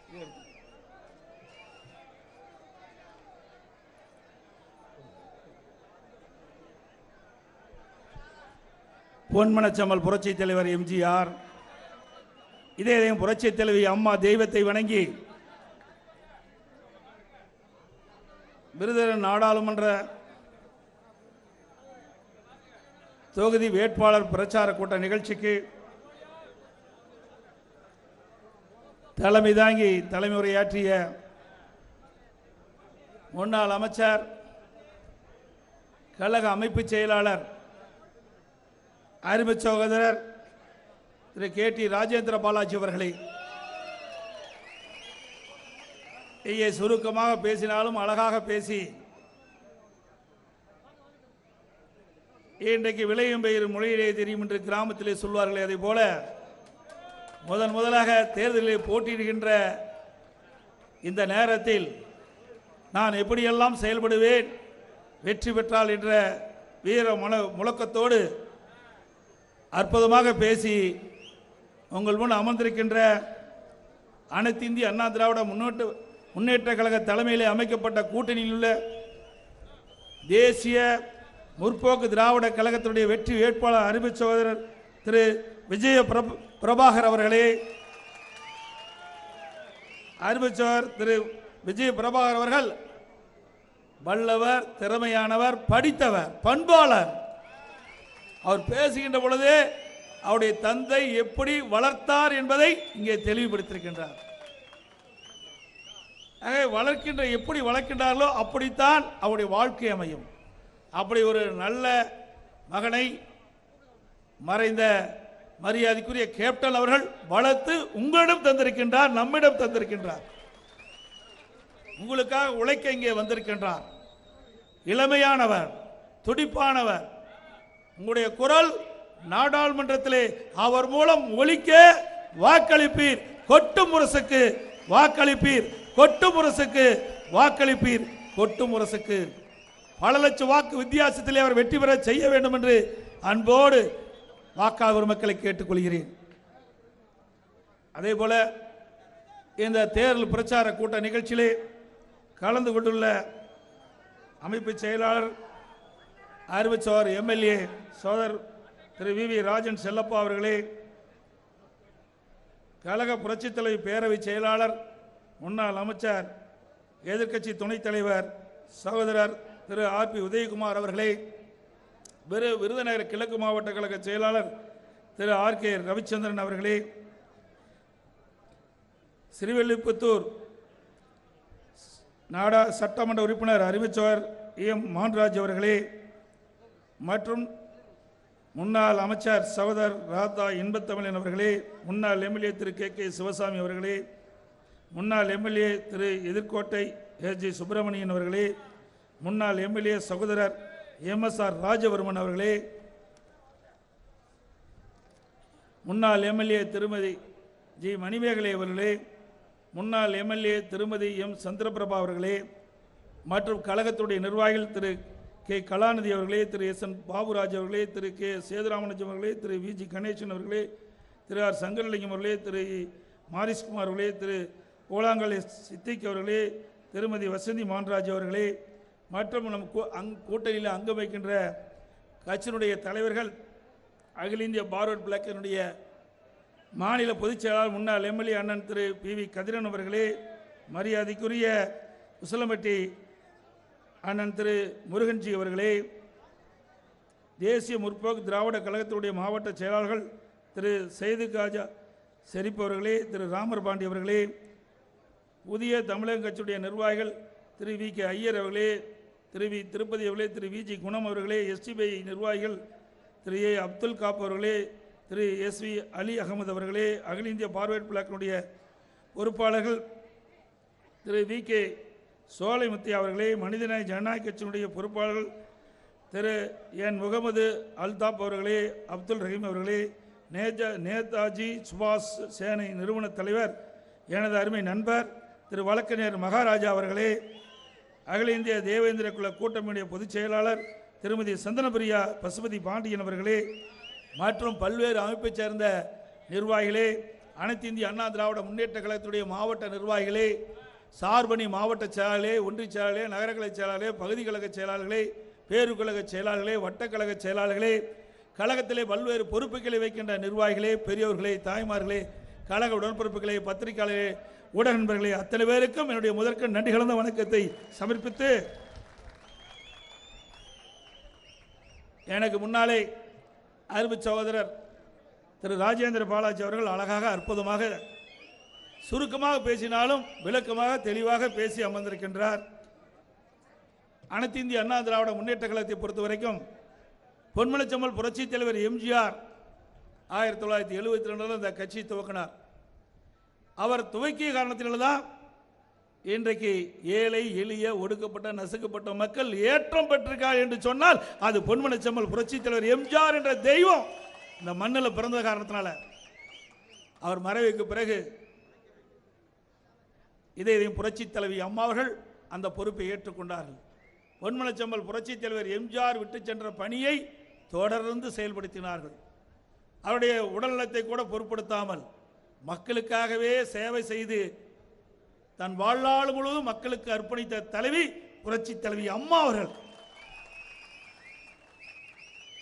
பொன்மனச்சம்மல் புரட்சி தலைவர் எம்ஜிஆர், இதே புரட்சி தலைவி அம்மா தெய்வத்தை வணங்கி விருதுநகர் நாடாளுமன்ற தொகுதி வேட்பாளர் பிரச்சார கூட்ட நிகழ்ச்சிக்கு தலைமை தாங்கி தலைமை உரையாற்றிய முன்னாள் அமைச்சர், கழக அமைப்பு செயலாளர், அருமை சகோதரர் திரு KT ராஜேந்திர பாலாஜி அவர்களை இங்கே சுருக்கமாக பேசினாலும் அழகாக பேசி இன்றைக்கு விளையும் பெயர் மொழியிலே தெரியும் என்று கிராமத்திலே சொல்வார்களே, அதே போல முதலாக தேர்தலில் போட்டியிடுகின்ற இந்த நேரத்தில் நான் எப்படியெல்லாம் செயல்படுவேன் வெற்றி பெற்றால் என்ற வீர முழக்கத்தோடு அற்புதமாக பேசி உங்கள் முன் அமர்ந்திருக்கின்ற அனைத்து இந்திய அண்ணா திராவிட முன்னேற்ற கழக தலைமையிலே அமைக்கப்பட்ட கூட்டணியில் உள்ள தேசிய முற்போக்கு திராவிட கழகத்தினுடைய வெற்றி வேட்பாளர் அருமை சகோதரர் திரு விஜய பிரபாகர் அவர்களே, அருமை சகோதரர் திரு விஜய பிரபாகர் அவர்கள் வல்லவர், திறமையானவர், படித்தவர், பண்பாளர். அவர் பேசுகின்ற பொழுது அவருடைய தந்தை எப்படி வளர்த்தார் என்பதை இங்கே தெளிவுபடுத்தியிருக்கின்றார். வளர்க்கின்ற எப்படி வளர்க்கின்றார்களோ அப்படித்தான் அவருடைய வாழ்க்கை அமையும். அப்படி ஒரு நல்ல மகனை மறைந்த மரியாதைக்குரிய கேப்டன் அவர்கள் வளர்த்து உங்களிடம் தந்திருக்கின்றார், நம்மிடம் தந்திருக்கின்றார். உங்களுக்காக உழைக்க இங்கே வந்திருக்கின்றார். இளமையானவர், துடிப்பானவர். உங்களுடைய குரல் நாடாளுமன்றத்திலே அவர் மூலம் ஒலிக்க வாக்களிப்பீர். கொட்டு முரசுக்கு வாக்களிப்பீர், கொட்டு முரசுக்கு வாக்களிப்பீர், கொட்டு முரசுக்கு. பல லட்சம் வாக்கு வித்தியாசத்திலே அவர் வெற்றி பெற செய்ய வேண்டும் என்று அன்போடு வாக்காளர் மக்களை கேட்டுக்கொள்கிறேன். அதே போல இந்த தேர்தல் பிரச்சார கூட்ட நிகழ்ச்சியிலே கலந்து கொண்டுள்ள அமைப்பு செயலாளர், அருமை சகோதரர் MLA சகோதரர் திரு VV ராஜன் செல்லப்பா அவர்களே, கழக புரட்சித் தலைவி பேரவை செயலாளர், முன்னாள் அமைச்சர், எதிர்க்கட்சி துணைத் தலைவர் சகோதரர் திரு RP உதயகுமார் அவர்களே, விருதுநகர் கிழக்கு மாவட்ட கழக செயலாளர் திரு RK ரவிச்சந்திரன் அவர்களே, ஸ்ரீவில்லிபுத்தூர் சட்டமன்ற உறுப்பினர் அருமை சகோதரர் EM மான்ராஜ் அவர்களே, மற்றும் முன்னாள் அமைச்சர் சகோதரர் ராதா இன்பத்தமிழன் அவர்களே, முன்னாள் MLA திரு KK சிவசாமி அவர்களே, முன்னாள் MLA திரு எதிர்கோட்டை SG சுப்பிரமணியன் அவர்களே, முன்னாள் MLA சகோதரர் MSR ராஜவர்மன் அவர்களே, முன்னாள் MLA திருமதி G மணிமேகலை அவர்களே, முன்னாள் MLA திருமதி M சந்திரபிரபா அவர்களே, மற்றும் கழகத்துடைய நிர்வாகிகள் திரு K கலாநிதி அவர்களே, திரு SN பாபுராஜ் அவர்களே, திரு K சேதுராமனுஜம் அவர்களே, திரு VG கணேசன் அவர்களே, திரு R சங்கரலிங்கம் அவர்களே, திரு மாரிஸ்குமார் அவர்களே, திரு ஓலாங்கல் சித்திக் அவர்களே, திருமதி வசந்தி மான்ராஜ் அவர்களே, மற்றும் நம் கூட்டணியில் அங்கம் வைக்கின்ற கட்சியினுடைய தலைவர்கள், அகில இந்திய பார்வர்ட் பிளாக்கினுடைய மாநில பொதுச் செயலாளர் முன்னாள் MLA அண்ணன் திரு PV கதிரன் அவர்களே, மரியாதைக்குரிய உசிலம்பட்டி அண்ணன் திரு முருகன்ஜி அவர்களே, தேசிய முற்போக்கு திராவிட கழகத்தினுடைய மாவட்ட செயலாளர்கள் திரு சைது காஜா ஷெரீப் அவர்களே, திரு ராமர் பாண்டி அவர்களே, புதிய தமிழக கட்சியுடைய நிர்வாகிகள் திரு VK ஐயர் அவர்களே, திரு V திருப்பதி அவர்களே, திரு VG குணம் அவர்களே, STBI நிர்வாகிகள் திரு A அப்துல் காப் அவர்களே, திரு SV அலி அகமது அவர்களே, அகில இந்திய பார்வர்ட் பிளாக்கினுடைய பொறுப்பாளர்கள் திரு VK சோலைமுத்தி அவர்களே, மனிதநேய ஜனநாயக கட்சியினுடைய பொறுப்பாளர்கள் திரு என் முகமது அல்தாப் அவர்களே, அப்துல் ரஹீம் அவர்களே, நேதாஜி சுபாஷ் சேனை நிறுவன தலைவர் எனது அருமை நண்பர் திரு வழக்கறிஞர் மகாராஜா அவர்களே, அகில இந்திய தேவேந்திர குல கூட்டமைப்புடைய பொதுச் செயலாளர் திருமதி சந்தனபிரியா பசுபதி பாண்டியன் அவர்களே, மற்றும் பல்வேறு அமைப்பைச் சேர்ந்த நிர்வாகிகளே, அனைத்து இந்திய அண்ணா திராவிட முன்னேற்ற கழகத்துடைய மாவட்ட நிர்வாகிகளே, சார்பணி மாவட்ட செயலாளர்களே, ஒன்றிய செயலாளர்களே, நகரக்கழக செயலாளர்களே, பகுதி கழக செயலாளர்களே, பேருக்கழக செயலாளர்களே, வட்டக்கழக செயலாளர்களே, கழகத்திலே பல்வேறு பொறுப்புகளை வைக்கின்ற நிர்வாகிகளே, பெரியவர்களே, தாய்மார்களே, கழக உடன்பிறப்புகளே, பத்திரிகையாளர்களே, ஊடக நண்பர்களே, அத்தனை பேருக்கும் என்னுடைய முதற்க நன்றி கலந்த வணக்கத்தை சமர்ப்பித்து, எனக்கு முன்னாலே அருமை சகோதரர் திரு ராஜேந்திர பாலாஜி அவர்கள் அழகாக அற்புதமாக சுருக்கமாக பேசினாலும் விளக்கமாக தெளிவாக பேசி அமர்ந்திருக்கின்றார். அனைத்து இந்திய அண்ணா திராவிட முன்னேற்ற கழகத்தை பொறுத்த வரைக்கும் பொன்மனச்செம்மல் புரட்சி தலைவர் எம்ஜிஆர் 1972 இந்த கட்சி துவக்கினார். அவர் துவக்கிய காரணத்தினால்தான் இன்றைக்கு ஏழை எளிய ஒடுக்கப்பட்ட நசுக்கப்பட்ட மக்கள் ஏற்றம் பெற்றிருக்கார் என்று சொன்னால் அது பொன்மனச்செம்மல் புரட்சி தலைவர் எம்ஜிஆர் என்ற தெய்வம் இந்த மண்ணில் பிறந்த காரணத்தினால. அவர் மறைவுக்கு பிறகு இதையும் புரட்சி தலைவி அம்மா அவர்கள் அந்த பொறுப்பை ஏற்றுக்கொண்டார்கள். பொன்மனச்செம்மல் புரட்சி தலைவர் எம்ஜிஆர் விட்டு சென்ற பணியை தொடர்ந்து செயல்படுத்தினார்கள். அவருடைய உடல்நலத்தை கூட பொருட்படுத்தாமல் மக்களுக்காகவே சேவை செய்து தன் வாழ்நாள் முழுவதும் மக்களுக்கு அர்ப்பணித்த தலைவி புரட்சி தலைவி அம்மா அவர்கள்.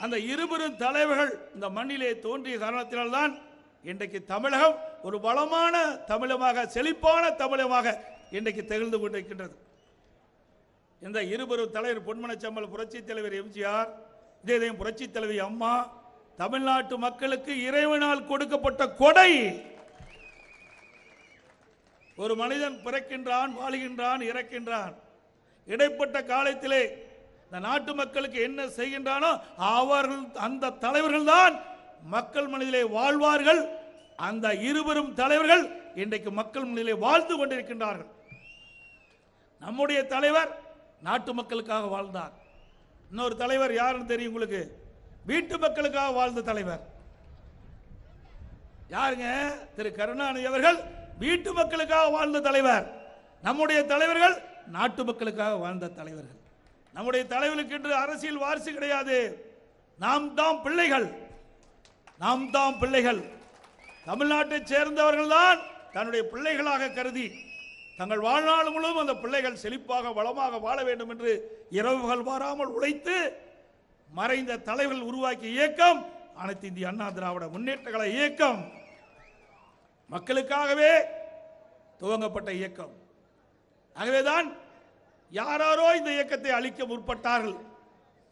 அந்த இருவரும் தலைவர்கள் இந்த மண்ணிலே தோன்றிய காரணத்தினால்தான் இன்றைக்கு தமிழகம் ஒரு வளமான தமிழமாக, செழிப்பான தமிழகமாக இன்றைக்கு திகழ்ந்து கொண்டிருக்கின்றது. இந்த இருவரும் தலைவர் பொன்மனச்செம்மல் புரட்சி தலைவர் எம்ஜிஆர், இதயம் புரட்சி தலைவி அம்மா தமிழ்நாட்டு மக்களுக்கு இறைவனால் கொடுக்கப்பட்ட கொடை. ஒரு மனிதன் பிறக்கின்றான், வாழுகின்றான், இறக்கின்றான். இடைப்பட்ட காலத்திலே இந்த நாட்டு மக்களுக்கு என்ன செய்கின்றானோ அவர்கள் அந்த தலைவர்கள் தான் மக்கள் மனதிலே வாழ்வார்கள். அந்த இருவரும் தலைவர்கள் இன்றைக்கு மக்கள் மனதிலே வாழ்ந்து கொண்டிருக்கின்றார்கள். நம்முடைய தலைவர் நாட்டு மக்களுக்காக வாழ்ந்தார். இன்னொரு தலைவர் யாருன்னு தெரியும் உங்களுக்கு? வீட்டு மக்களுக்காக வாழ்ந்த தலைவர் யாருங்க? திரு கருணாநிதி அவர்கள் வீட்டு மக்களுக்காக வாழ்ந்த தலைவர். நம்முடைய தலைவர்கள் நாட்டு மக்களுக்காக வாழ்ந்த தலைவர்கள். நம்முடைய தலைவர்களுக்கு என்று அரசியல் வாரிசு கிடையாது. நாம் தான் பிள்ளைகள், நாம் தான் பிள்ளைகள். தமிழ்நாட்டை சேர்ந்தவர்கள் தான் தன்னுடைய பிள்ளைகளாக கருதி தங்கள் வாழ்நாள் முழுவதும் அந்த பிள்ளைகள் செழிப்பாக வளமாக வாழ வேண்டும் என்று இரவுகள் வாராமல் உழைத்து மறைந்த தலைவர்கள் உருவாக்கிய இயக்கம் அனைத்து இந்திய அண்ணா திராவிட முன்னேற்ற கழக இயக்கம். மக்களுக்காகவே துவங்கப்பட்ட இயக்கம். ஆகவேதான் யாராரோ இந்த இயக்கத்தை அழிக்க முற்பட்டார்கள்.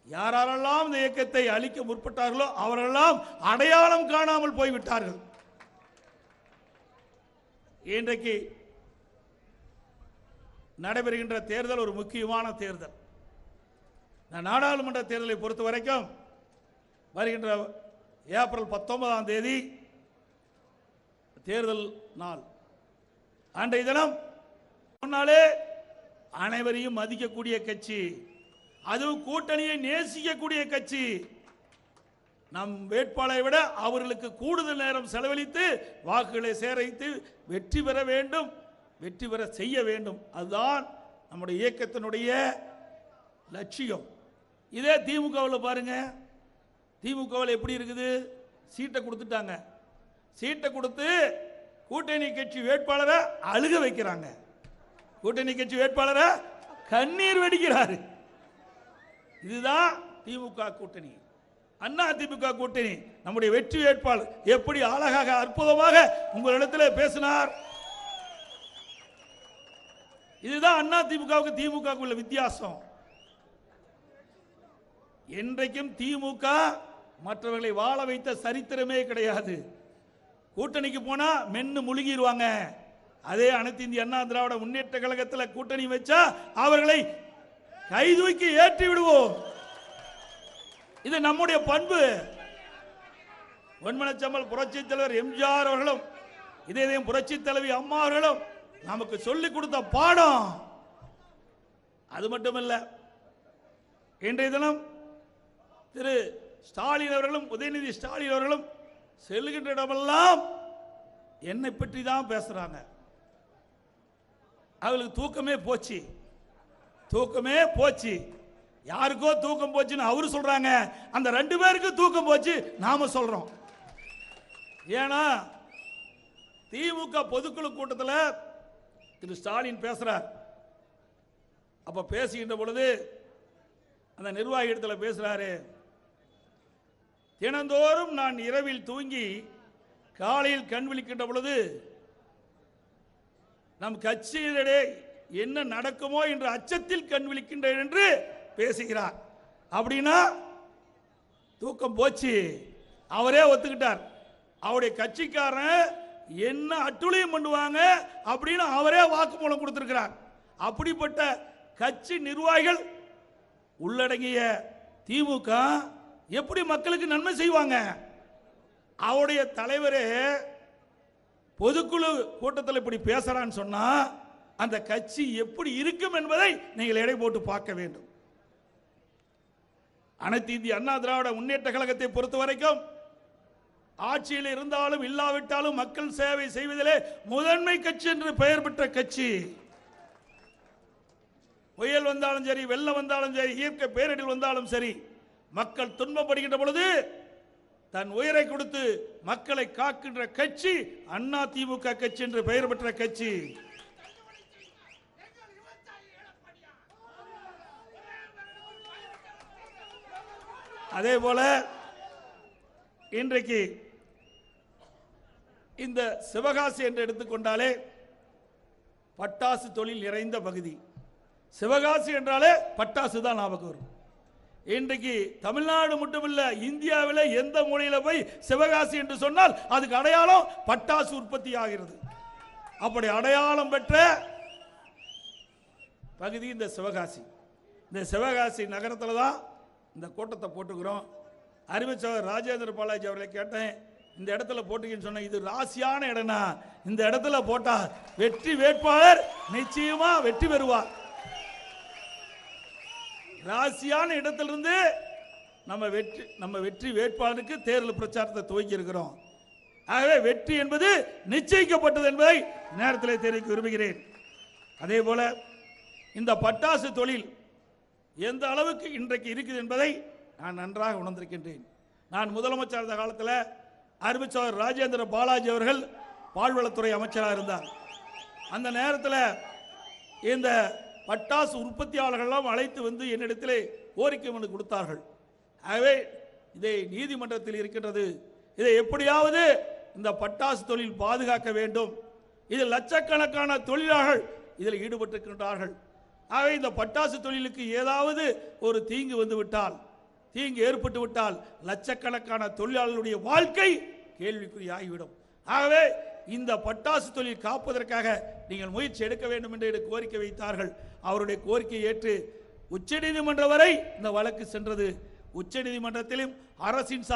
யாரெல்லாம் இந்த இயக்கத்தை அழிக்க முற்பட்டார்களோ அவரெல்லாம் அடையாளம் காணாமல் போய்விட்டார்கள். இன்றைக்கு நடைபெறுகின்ற தேர்தல் ஒரு முக்கியமான தேர்தல். நாடாளுமன்ற தேர்தலை பொறுத்த வரைக்கும் வருகின்ற ஏப்ரல் 19ஆம் தேதி தேர்தல் நாள். அன்றைய தினம் முன்னாலே அனைவரையும் மதிக்கக்கூடிய கட்சி, அதுவும் கூட்டணியை நேசிக்கக்கூடிய கட்சி. நம் வேட்பாளரை விட அவர்களுக்கு கூடுதல் நேரம் செலவழித்து வாக்குகளை சேகரித்து வெற்றி பெற வேண்டும், வெற்றி பெற செய்ய வேண்டும். அதுதான் நம்முடைய இயக்கத்தினுடைய லட்சியம். இதே திமுகவில் பாருங்க, திமுகவில் எப்படி இருக்குது? சீட்டை கொடுத்துட்டாங்க. சீட்டை கொடுத்து கூட்டணி கட்சி வேட்பாளரை அழுக வைக்கிறாங்க. கூட்டணி கட்சி வேட்பாளரை கண்ணீர் வடிக்கிறாரு. இதுதான் திமுக கூட்டணி. அண்ணா திமுக கூட்டணி நம்முடைய வெற்றி வேட்பாளர் எப்படி அழகாக அற்புதமாக உங்களிடத்தில் பேசினார். இதுதான் அண்ணா திமுகவுக்கு திமுக உள்ள வித்தியாசம். என்றைக்கும் திமுக மற்றவர்களை வாழ வைத்த சரித்திரமே கிடையாது. கூட்டணிக்கு போனா மென்னு முழுகிடுவாங்க. அதே அனைத்து இந்திய அண்ணா திராவிட முன்னேற்ற கழகத்தில் கூட்டணி வச்சா அவர்களை கைதூக்கி ஏற்றி விடுவோம். இது நம்முடைய பண்பு. பொன்மனச்செம்மல் புரட்சி தலைவர் எம்ஜிஆர் அவர்களும் இதயம் புரட்சி தலைவி அம்மா அவர்களும் நமக்கு சொல்லிக் கொடுத்த பாடம். அது மட்டுமல்ல, இன்றைய தினம் திரு ஸ்டாலின் அவர்களும் உதயநிதி ஸ்டாலின் அவர்களும் செல்லுகின்ற இடமெல்லாம் என்னை பற்றி தான் பேசுறாங்க. அவளுக்கு தூக்கமே போச்சு, தூக்கமே போச்சு. யாருக்கோ தூக்கம் போச்சுன்னு அவரு சொல்றாங்க, அந்த 2 பேருக்கு தூக்கம் போச்சு நாம சொல்றோம். ஏன்னா திமுக பொதுக்குழு கூட்டத்தில் திரு ஸ்டாலின் பேசுறார். அப்ப பேசுகின்ற பொழுது அந்த நிர்வாகி இடத்துல பேசுறாரு, தினந்தோறும் நான் இரவில் தூங்கி காலையில் கண் விழிக்கின்ற பொழுது நம் கட்சியிலே என்ன நடக்குமோ என்ற அச்சத்தில் கண் விழிக்கின்றேன் என்று பேசுகிறார். அப்படின்னா தூக்கம் போச்சு. அவரே ஒத்துக்கிட்டார். அவருடைய கட்சிக்காரன் என்ன அட்டுழியம் பண்ணுவாங்க அப்படின்னு அவரே வாக்குமூலம் கொடுத்திருக்கிறார். அப்படிப்பட்ட கட்சி நிர்வாகிகள் உள்ளடங்கிய திமுக எப்படி மக்களுக்கு நன்மை செய்வாங்க? அவருடைய தலைவரே பொதுக்குழு கூட்டத்தில் இப்படி பேசுறான்னு சொன்னா அந்த கட்சி எப்படி இருக்கும் என்பதை நீங்கள் எடை போட்டு பார்க்க வேண்டும். அனைத்து இந்திய அண்ணா திராவிட முன்னேற்ற கழகத்தை பொறுத்த வரைக்கும் ஆட்சியில் இருந்தாலும் இல்லாவிட்டாலும் மக்கள் சேவை செய்வதிலே முதன்மை கட்சி என்று பெயர் பெற்ற கட்சி. புயல் வந்தாலும் சரி, வெள்ளம் வந்தாலும் சரி, இயற்கை பேரிடர் வந்தாலும் சரி, மக்கள் துன்பப்படுகின்ற பொழுது தன் உயிரை கொடுத்து மக்களை காக்கின்ற கட்சி அண்ணா திமுக கட்சி என்று பெயர் பெற்ற கட்சி. அதே போல இன்றைக்கு இந்த சிவகாசி என்று எடுத்துக்கொண்டாலே பட்டாசு தொழில் நிறைந்த பகுதி. சிவகாசி என்றாலே பட்டாசு தான் ஞாபகம் வரும். இன்றைக்கு தமிழ்நாடு மட்டுமில்ல, இந்தியாவில் எந்த மூலையில போய் சிவகாசி என்று சொன்னால் அதுக்கு அடையாளம் பட்டாசு உற்பத்தி ஆகிறது. அப்படி அடையாளம் பெற்ற பகுதி இந்த சிவகாசி. இந்த சிவகாசி நகரத்தில் தான் இந்த கூட்டத்தை போட்டுக்கிறோம். அறிவிச்சவர் ராஜேந்திர பாலாஜி அவர்களை கேட்டேன், இந்த இடத்துல போட்டுக்கின்னு சொன்ன, இது ராசியான இடம்னா இந்த இடத்துல போட்டா வெற்றி வேட்பாளர் நிச்சயமா வெற்றி பெறுவார். ராசியான இடத்திலிருந்து நம்ம வெற்றி வேட்பாளருக்கு தேர்தல் பிரச்சாரத்தை துவக்கி இருக்கிறோம். ஆகவே வெற்றி என்பது நிச்சயிக்கப்பட்டது என்பதை நேரத்தில் தெரிவிக்க விரும்புகிறேன். அதே போல இந்த பட்டாசு தொழில் எந்த அளவுக்கு இன்றைக்கு இருக்குது என்பதை நான் நன்றாக உணர்ந்திருக்கின்றேன். நான் முதலமைச்சர் இருந்த காலத்தில் அறிவிச்சவர் ராஜேந்திர பாலாஜி அவர்கள் பால்வளத்துறை அமைச்சராக இருந்தார். அந்த நேரத்தில் இந்த பட்டாசு உற்பத்தியாளர்களெல்லாம் அழைத்து வந்து என்னிடத்திலே கோரிக்கை மனு கொடுத்தார்கள். ஆகவே இதை நீதிமன்றத்தில் இருக்கின்றது, இதை எப்படியாவது இந்த பட்டாசு தொழில் பாதுகாக்க வேண்டும். இதில் லட்சக்கணக்கான தொழிலாளர்கள் இதில் ஈடுபட்டிருக்கின்றார்கள். ஆகவே இந்த பட்டாசு தொழிலுக்கு ஏதாவது ஒரு தீங்கு வந்து விட்டால், தீங்கு ஏற்பட்டு விட்டால் லட்சக்கணக்கான தொழிலாளர்களுடைய வாழ்க்கை கேள்விக்குறியாகிவிடும். ஆகவே இந்த பட்டாசு தொழில் காப்பதற்காக நீங்கள் முயற்சி எடுக்க வேண்டும் என்று கோரிக்கை வைத்தார்கள். அவருடைய கோரிக்கையை ஏற்று உச்சநீதிமன்றம் வரை இந்த வழக்கு சென்றது. உச்சநீதிமன்றத்திலும் அரசின்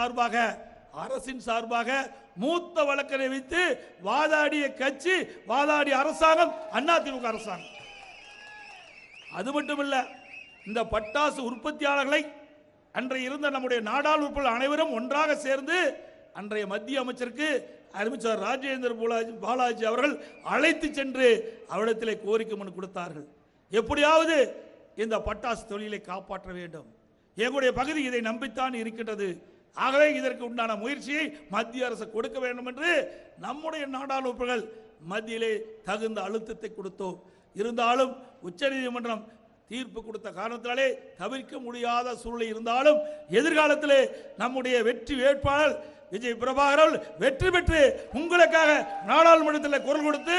சார்பாக மூத்த வழக்கரை வைத்து வாதாடிய கட்சி, வாதாடிய அரசாங்கம் அதிமுக அரசாங்கம். அது மட்டுமல்ல, இந்த பட்டாசு உற்பத்தியாளர்களை அன்றைய இருந்த நம்முடைய நாடாளுமன்ற அனைவரும் ஒன்றாக சேர்ந்து அன்றைய மத்திய அமைச்சருக்கு அறிவிச்சர் ராஜேந்திர பாலாஜி அவர்கள் அழைத்து சென்று அவரிடத்திலே கோரிக்கை மனு கொடுத்தார்கள். எப்படியாவது இந்த பட்டாசு தொழிலை காப்பாற்ற வேண்டும், எங்களுடைய பகுதி இதை நம்பித்தான் இருக்கின்றது. ஆகவே இதற்கு உண்டான முயற்சியை மத்திய அரசு கொடுக்க வேண்டும் என்று நம்முடைய நாடாளுமன்றங்கள் மத்தியிலே தகுந்த அழுத்தத்தை கொடுத்தோம். இருந்தாலும் உச்சநீதிமன்றம் தீர்ப்பு கொடுத்த காரணத்தினாலே தவிர்க்க முடியாத சூழ்நிலை இருந்தாலும் எதிர்காலத்திலே நம்முடைய வெற்றி வேட்பாளர் விஜய் பிரபாகர் வெற்றி பெற்று உங்களுக்காக நாடாளுமன்றத்தில் குரல் கொடுத்து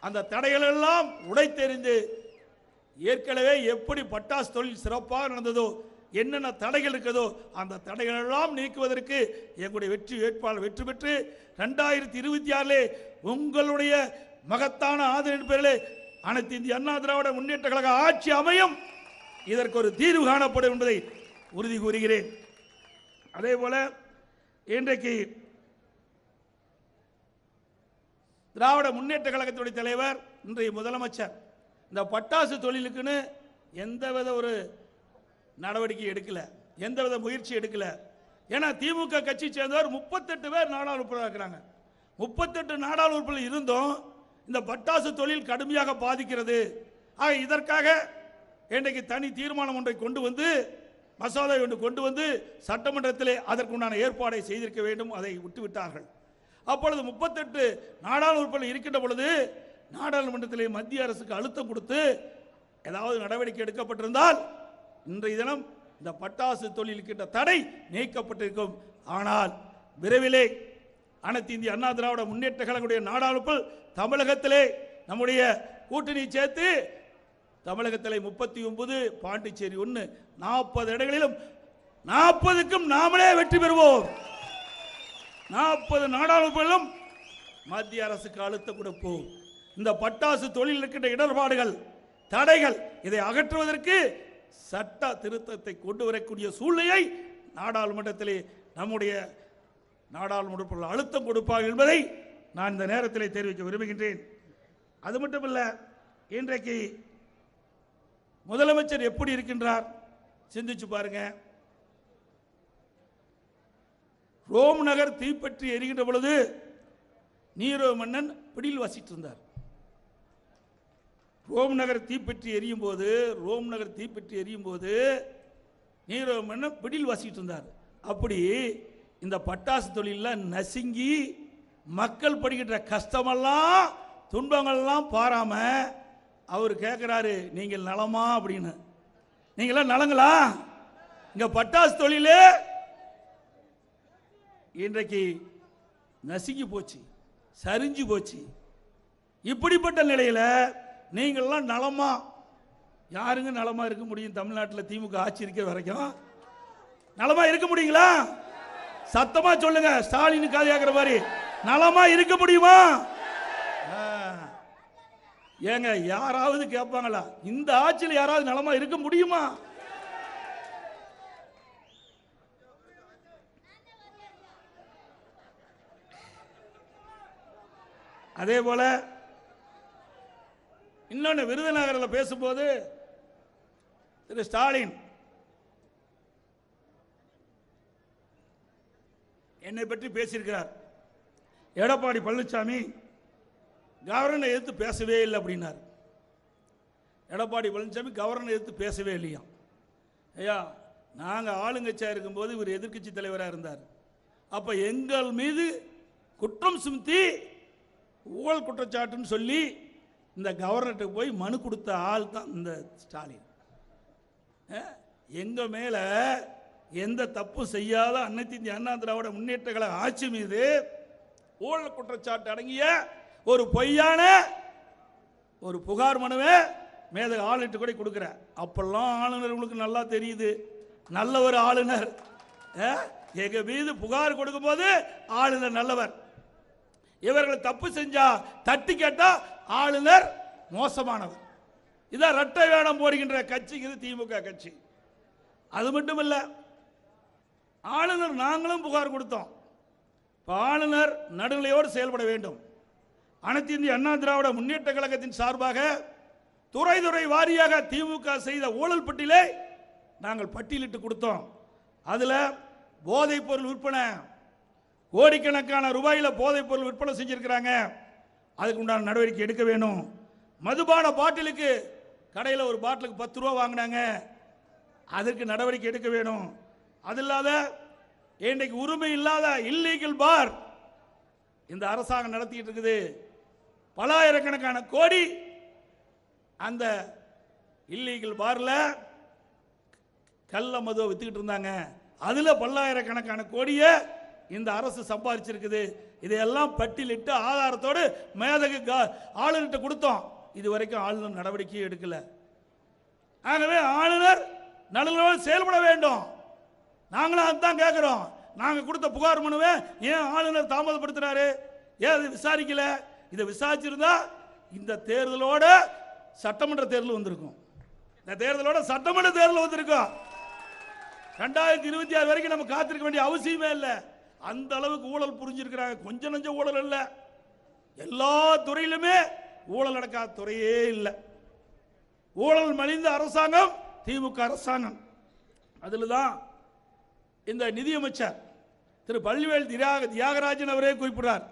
அந்த தடைகள் எல்லாம் உடைத்தெறிந்து, ஏற்கனவே எப்படி பட்டாசு தொழில் சிறப்பாக நடந்ததோ, என்னென்ன தடைகள் இருக்கிறதோ அந்த தடைகள் எல்லாம் நீக்குவதற்கு எங்களுடைய வெற்றி வேட்பாளர் வெற்றி பெற்று 2026 உங்களுடைய மகத்தான ஆதரவின் பேரிலே அனைத்து இந்திய அண்ணா திராவிட முன்னேற்ற கழக ஆட்சி அமையும். இதற்கு ஒரு தீர்வு காணப்படும் என்பதை உறுதி கூறுகிறேன். அதே போல இன்றைக்கு திராவிட முன்னேற்ற கழகத்துடைய தலைவர் இன்றைய முதலமைச்சர் இந்த பட்டாசு தொழிலுக்குன்னு எந்தவித ஒரு நடவடிக்கை எடுக்கல, எந்தவித முயற்சி எடுக்கல. ஏன்னா திமுக கட்சி சேர்ந்தவர் 38 பேர் நாடாளுமன்ற இருக்கிறாங்க. 38 நாடாளுமன்ற இருந்தும் இந்த பட்டாசு தொழில் கடுமையாக பாதிக்கிறது. ஆக இதற்காக இன்றைக்கு தனி தீர்மானம் ஒன்றை கொண்டு வந்து, மசோதா ஒன்று கொண்டு வந்து சட்டமன்றத்திலே அதற்குண்டான ஏற்பாடை செய்திருக்க வேண்டும். அதை விட்டுவிட்டார்கள். அப்பொழுது 38 நாடாளுமன்ற உறுப்பினர்கள் இருக்கின்ற பொழுது நாடாளுமன்றத்திலே மத்திய அரசுக்கு அழுத்தம் கொடுத்து ஏதாவது நடவடிக்கை எடுக்கப்பட்டிருந்தால் இன்றைய தினம் இந்த பட்டாசு தொழிலுக்கின்ற தடை நீக்கப்பட்டிருக்கும். ஆனால் விரைவிலே அனைத்து இந்திய அண்ணா திராவிட முன்னேற்ற கழகத்துடைய நாடாளுமன்ற தமிழகத்திலே நம்முடைய கூட்டணி சேர்த்து தமிழகத்திலே 39, பாண்டிச்சேரி 1, 40 இடங்களிலும் 40க்கும் நாமளே வெற்றி பெறுவோம். 40 நாடாளுமன்றம் மத்திய அரசுக்கு அழுத்தம் கொடுப்போம். இந்த பட்டாசு தொழில் இருக்கின்ற இடர்பாடுகள், தடைகள், இதை அகற்றுவதற்கு சட்ட திருத்தத்தை கொண்டு வரக்கூடிய சூழ்நிலையை நாடாளுமன்றத்திலே நம்முடைய நாடாளுமன்ற அழுத்தம் கொடுப்பார்கள் என்பதை நான் இந்த நேரத்தில் தெரிவிக்க விரும்புகின்றேன். அது மட்டுமல்ல, இன்றைக்கு முதலமைச்சர் எப்படி இருக்கின்றார் சிந்திச்சு பாருங்க. ரோம் நகர் தீப்பற்றி எரிகின்ற பொழுது நீரோ மன்னன் பிடியில் வசித்து இருந்தார். ரோம் நகர் தீப்பற்றி எரியும் போது நீரோ மன்னன் பிடியில் வசித்து இருந்தார். அப்படி இந்த பட்டாசு தொழிலில் நசுங்கி மக்கள் படுகின்ற கஷ்டமெல்லாம் துன்பங்கள்லாம் பாராம அவர் கேட்கிறாரு, நீங்கள் நலமா அப்படின்னு. நீங்களாம் நலங்களா? இங்க பட்டாசு தொழில் இன்றைக்கு நசுங்கி போச்சு, சரிஞ்சு போச்சு. இப்படிப்பட்ட நிலையில் நீங்கள்லாம் நலமா? யாருங்க நலமா இருக்க முடியும்? தமிழ்நாட்டில் திமுக ஆட்சி இருக்கிற வரைக்கும் நலமா இருக்க முடியுங்களா? சத்தமா சொல்லுங்க. ஸ்டாலின் காது கேட்கிற மாதிரி நலமா இருக்க முடியுமா? ஏங்க யாராவது கேட்பாங்களா? இந்த ஆட்சியில் யாராவது நலமா இருக்க முடியுமா? அதே போல இன்னொன்று, விருதுநகரில் பேசும்போது திரு ஸ்டாலின் என்னை பற்றி பேசியிருக்கிறார். எடப்பாடி பழனிசாமி கவர்னரை எதிர்த்து பேசவே இல்லை அப்படின்னார். எடப்பாடி பழனிசாமி கவர்னரை எதிர்த்து பேசவே இல்லையா? ஐயா, நாங்கள் ஆளுங்கட்சியாக இருக்கும்போது இவர் எதிர்க்கட்சி தலைவராக இருந்தார். அப்போ எங்கள் மீது குற்றம் சுமத்தி ஊழல் குற்றச்சாட்டுன்னு சொல்லி இந்த கவர்னர்கிட்ட போய் மனு கொடுத்த ஆள் தான் இந்த ஸ்டாலின். எங்க மேல எந்த தப்பும் செய்யாத அனைத்து இந்திய அண்ணா திராவிட முன்னேற்ற கழக ஆட்சி மீது ஊழல் குற்றச்சாட்டு அடங்கிய ஒரு பொய்யான ஒரு புகார் மனுவை மேத ஆளுநர்கிட்ட கூட கொடுக்குற. அப்பெல்லாம் ஆளுநர் உங்களுக்கு நல்லா தெரியுது, நல்ல ஒரு ஆளுநர். எங்க மீது புகார் கொடுக்கும் போது ஆளுநர் நல்லவர். இவர்கள் தப்பு செஞ்சா தட்டி கேட்டா ஆளுநர் மோசமானவர். இதான் இரட்டை வேடம் போடுகின்ற கட்சி இது திமுக கட்சி. அது மட்டுமல்ல, ஆளுநர் நாங்களும் புகார் கொடுத்தோம். ஆளுநர் நடுநிலையோடு செயல்பட வேண்டும். அனைத்து இந்திய அண்ணா திராவிட முன்னேற்ற கழகத்தின் சார்பாக துறை துறை வாரியாக திமுக செய்த ஊழல் பட்டியலை நாங்கள் பட்டியலிட்டு கொடுத்தோம். அதில் போதைப் பொருள் விற்பனை, கோடிக்கணக்கான ரூபாயில் போதைப் பொருள் விற்பனை செஞ்சிருக்கிறாங்க. அதுக்கு உண்டான நடவடிக்கை எடுக்க வேணும். மதுபான பாட்டிலுக்கு கடையில் ஒரு பாட்டிலுக்கு 10 ரூபா வாங்கினாங்க, அதற்கு நடவடிக்கை எடுக்க வேணும். அது இல்லாத இன்றைக்கு உரிமை இல்லாத இல்லீகல் பார் இந்த அரசாங்கம் நடத்திட்டு இருக்குது. பலாயிரக்கணக்கான கோடி அந்த இல்லீகல் பார்ல கள்ள மதுவை வித்துக்கிட்டு இருந்தாங்க. அதுல பல்லாயிரக்கணக்கான கோடியை இந்த அரசு சம்பாதிச்சிருக்குது. இதையெல்லாம் பட்டியலிட்டு ஆதாரத்தோடு மேதகு ஆளுநர்கிட்ட கொடுத்தோம். இதுவரைக்கும் ஆளுநர் நடவடிக்கையை எடுக்கல. ஆகவே ஆளுநர் நடுநிலையோடு செயல்பட வேண்டும். நாங்களும் அதுதான் கேட்கிறோம். நாங்கள் கொடுத்த புகார் மனுவை ஏன் ஆளுநர் தாமதப்படுத்துறாரு? ஏன் அது விசாரிக்கல? இதை விசாரிச்சிருந்தா இந்த தேர்தலோட சட்டமன்ற தேர்தல் வந்திருக்கும். இந்த தேர்தலோட சட்டமன்ற தேர்தல் வந்திருக்கும். 2026 வரைக்கும் நம்ம காத்திருக்க வேண்டிய அவசியமே இல்லை. அந்த அளவுக்கு ஊழல் புரிஞ்சிருக்கிறாங்க. கொஞ்சம் நஞ்ச ஊழல் இல்ல, எல்லா துறையிலுமே ஊழல் நடக்காத துறையே இல்லை. ஊழல் மலிந்த அரசாங்கம் திமுக அரசாங்கம். அதில் தான் இந்த நிதியமைச்சர் திரு பள்ளிவேல் தியாகராஜன் அவரே குறிப்பிடுறார்.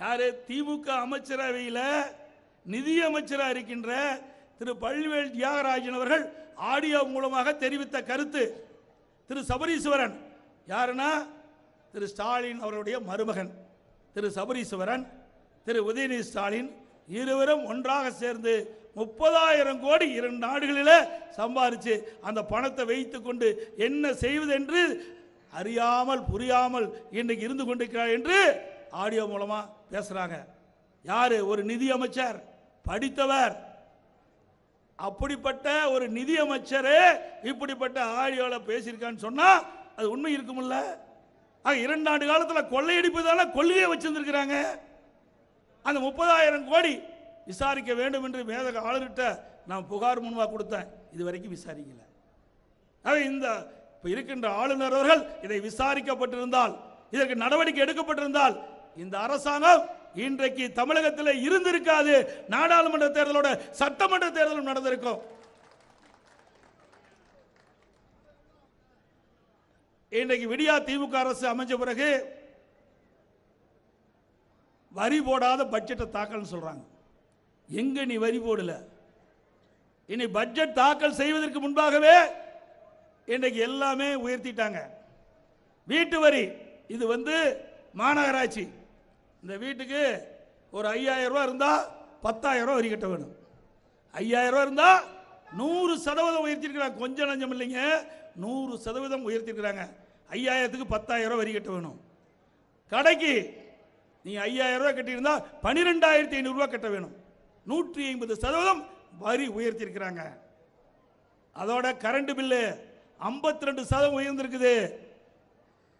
யாரு? திமுக அமைச்சரவையில் நிதியமைச்சராக இருக்கின்ற திரு பள்ளிவேல் தியாகராஜன் அவர்கள் ஆடியோ மூலமாக தெரிவித்த கருத்து. திரு சபரீஸ்வரன் யாருன்னா திரு ஸ்டாலின் அவருடைய மருமகன். திரு சபரீஸ்வரன், திரு உதயநிதி ஸ்டாலின் இருவரும் ஒன்றாக சேர்ந்து 30,000 கோடி 2 நாடுகளில் சம்பாதிச்சு அந்த பணத்தை வைத்துக் கொண்டு என்ன செய்வது என்று அறியாமல் புரியாமல் இன்றைக்கு இருந்து கொண்டிருக்கிறார் என்று ஆடியோ மூலமா பேசுறாங்க. யாரு? ஒரு நிதி அமைச்சர், படித்தவர். அப்படிப்பட்ட ஒரு நிதி அமைச்சரே இப்படிப்பட்ட ஆடியோவில் பேசியிருக்கான்னு சொன்னா அது உண்மை இருக்கும்ல? 2 ஆண்டு காலத்தில் கொள்ளையடிப்பதால கொள்ளையை வச்சிருந்திருக்கிறாங்க. அந்த 30,000 கோடி விசாரிக்க வேண்டும் என்று மேதக ஆளுநர்கிட்ட நான் புகார் முன்வா கொடுத்தேன். இது வரைக்கும் விசாரிக்கல. இந்த இருக்கின்ற ஆளுநர் அவர்கள் இதை விசாரிக்கப்பட்டிருந்தால், இதற்கு நடவடிக்கை எடுக்கப்பட்டிருந்தால் இந்த அரசாங்கம் இன்றைக்கு தமிழகத்தில் இருந்திருக்காது. நாடாளுமன்ற தேர்தலோட சட்டமன்ற தேர்தலும் நடந்திருக்கும். இன்றைக்கு விடியா திமுக அரசு அமைஞ்ச பிறகு வரி போடாத பட்ஜெட்டை தாக்கல் சொல்றாங்க. எங்க நீ வரி போடல? இனி பட்ஜெட் தாக்கல் செய்வதற்கு முன்பாகவே இன்றைக்கு எல்லாமே உயர்த்திட்டாங்க. வீட்டு வரி இது மாநகராட்சி, இந்த வீட்டுக்கு ஒரு 5,000 ரூபாய் இருந்தா 10,000 ரூபாய் வரி கட்ட வேணும். 5,000 ரூபாய் இருந்தா 100% உயர்த்திருக்கிறாங்க. கொஞ்சம் நஞ்சம் இல்லைங்க, 100% உயர்த்திருக்கிறாங்க. 5,000க்கு 10,000 ரூபாய் வரி கட்ட வேணும். கடைக்கு நீங்க 5,000 ரூபாய் கட்டியிருந்தா 12,500 ரூபாய் கட்ட வேணும். 150% வரி உயர்த்திருக்கிறாங்க. அதோட கரண்ட் பில்லு 52% உயர்ந்திருக்குது.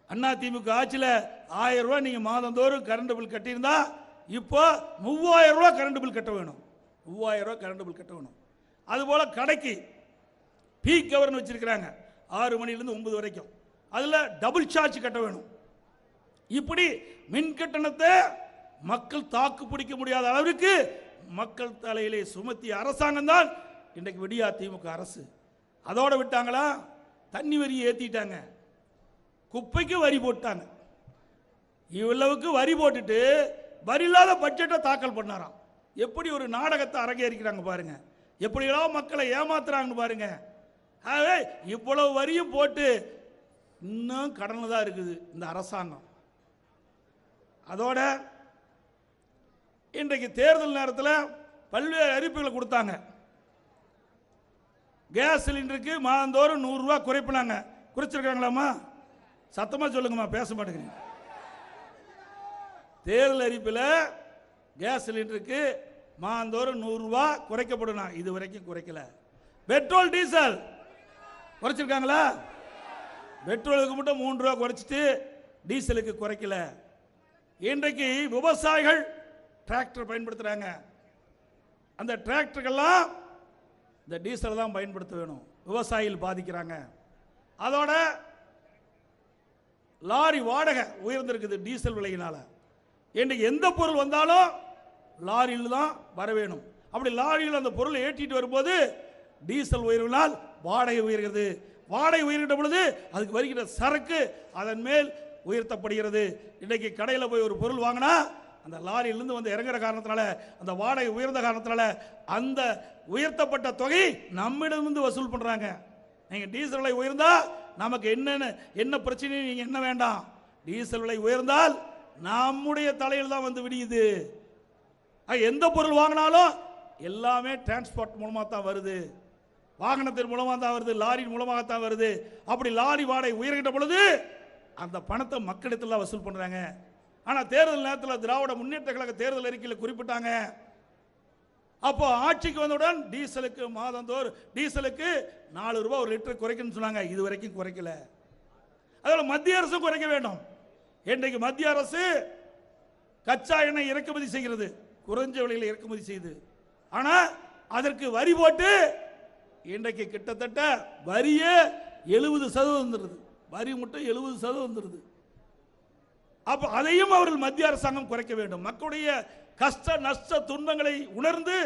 அண்ணா திமுக ஆட்சியில் 1000 ரூபாய் நீங்க மாதந்தோறும் கரண்ட் பில் கட்டியிருந்தா இப்போ 3,000 ரூபாய் கரண்ட் பில் கட்ட வேணும். 3,000 ரூபாய் கரண்ட் பில் கட்ட வேணும். அதுபோல கடைக்கு பீக் ஹவர்னு வச்சிருக்கிறாங்க, 6 மணிலிருந்து 9 வரைக்கும். அதுல டபுள் சார்ஜ் கட்ட வேணும். இப்படி மின் கட்டணத்தை மக்கள் தாக்கு பிடிக்க முடியாத அளவிற்கு மக்கள் தலையிலே சுமத்திய அரசாங்கம் தான் இன்றைக்கு விடியா திமுக அரசு. அதோட விட்டாங்களா? தண்ணி வரி ஏத்திட்டாங்க, குப்பைக்கு வரி போட்டாங்க. இவ்வளவுக்கு வரி போட்டுட்டு வரி இல்லாத பட்ஜெட்டை தாக்கல் பண்ணாராம். எப்படி ஒரு நாடகத்தை அரங்கேறிக்கிறாங்க பாருங்க, எப்படியெல்லாம் மக்களை ஏமாத்துறாங்க பாருங்க. இவ்வளவு வரியும் போட்டு இன்னும் கடனில் தான் இருக்குது இந்த அரசாங்கம். அதோட இன்றைக்கு தேர்தல் நேரத்தில் பல்வேறு அறிவிப்புகளை கொடுத்தாங்க. கேஸ் சிலிண்டருக்கு மாதந்தோறும் 100 ரூபாய் குறைப்பினாங்க. குறைச்சிருக்காங்களாமா? சத்தமா சொல்லுங்கம்மா, பேச மாட்டேங்க. தேர்தல் அறிவிப்பில் கேஸ் சிலிண்டருக்கு மாதந்தோறும் 100 ரூபாய் குறைக்கப்படும். இது வரைக்கும் குறைக்கல. Petrol diesel குறைச்சிருக்காங்களா? பெட்ரோலுக்கு மட்டும் 3 ரூபாய் குறைச்சிட்டு டீசலுக்கு குறைக்கல. இன்றைக்கு விவசாயிகள் டிராக்டர் பயன்படுத்துறாங்க. அந்த டிராக்டர்கள்லாம் இந்த டீசல் தான் பயன்படுத்த வேணும். விவசாயிகள் பாதிக்கிறாங்க. அதோட லாரி வாடகை உயர்ந்திருக்குது டீசல் விலையினால. இன்றைக்கு எந்த பொருள் வந்தாலும் லாரியில் தான் வர வேணும். அப்படி லாரியில் அந்த பொருளை ஏற்றிட்டு வரும்போது டீசல் உயர்வினால் வாடகை உயர்கிறது. வாடகை உயர்கின்ற பொழுது அதுக்கு வருகிற சரக்கு அதன் மேல் உயர்த்தப்படுகிறது. இன்றைக்கு கடையில் போய் ஒரு பொருள் வாங்கினா அந்த லாரியிலிருந்து இறங்குற காரணத்தினால, அந்த வாடகை உயர்ந்த காரணத்தினால அந்த உயர்த்தப்பட்ட தொகை நம்மிடமிருந்து வசூல் பண்றாங்க. நீங்க டீசல் விலை உயர்ந்தா நமக்கு என்ன பிரச்சனை நீங்க என்ன வேண்டாம். டீசல் விலை உயர்ந்தால் நம்முடைய தலையில் தான் விடியுது. எந்த பொருள் வாங்கினாலும் எல்லாமே டிரான்ஸ்போர்ட் மூலமாக தான் வருது, வாகனத்தின் மூலமாக தான் வருது, லாரியின் மூலமாக தான் வருது. அப்படி லாரி வாடகை உயர்கின்ற பொழுது அந்த பணத்தை மக்களிடத்தில் வசூல் பண்றாங்க. ஆனால் தேர்தல் நேரத்தில் திராவிட முன்னேற்ற கழக தேர்தல் அறிக்கையில் குறிப்பிட்டாங்க, அப்போ ஆட்சிக்கு வந்தவுடன் டீசலுக்கு மாதந்தோறும் டீசலுக்கு 4 ரூபாய் ஒரு லிட்டர் குறைக்கணும்னு சொன்னாங்க. இது வரைக்கும் குறைக்கல. அதோட மத்திய அரசு குறைக்க வேண்டும். இன்றைக்கு மத்திய அரசு கச்சா எண்ணெய் இறக்குமதி செய்கிறது, குறைஞ்ச விலையில் இறக்குமதி செய்து. ஆனால் அதற்கு வரி போட்டு இன்றைக்கு கிட்டத்தட்ட வரியே 70% வந்துடுது. வரி மட்டும் 70% வந்துடுது. அப்ப அதையும் அவர்கள் மத்திய அரசாங்கம் குறைக்க வேண்டும். மக்களுடைய கஷ்ட நஷ்ட துன்பங்களை உணர்ந்து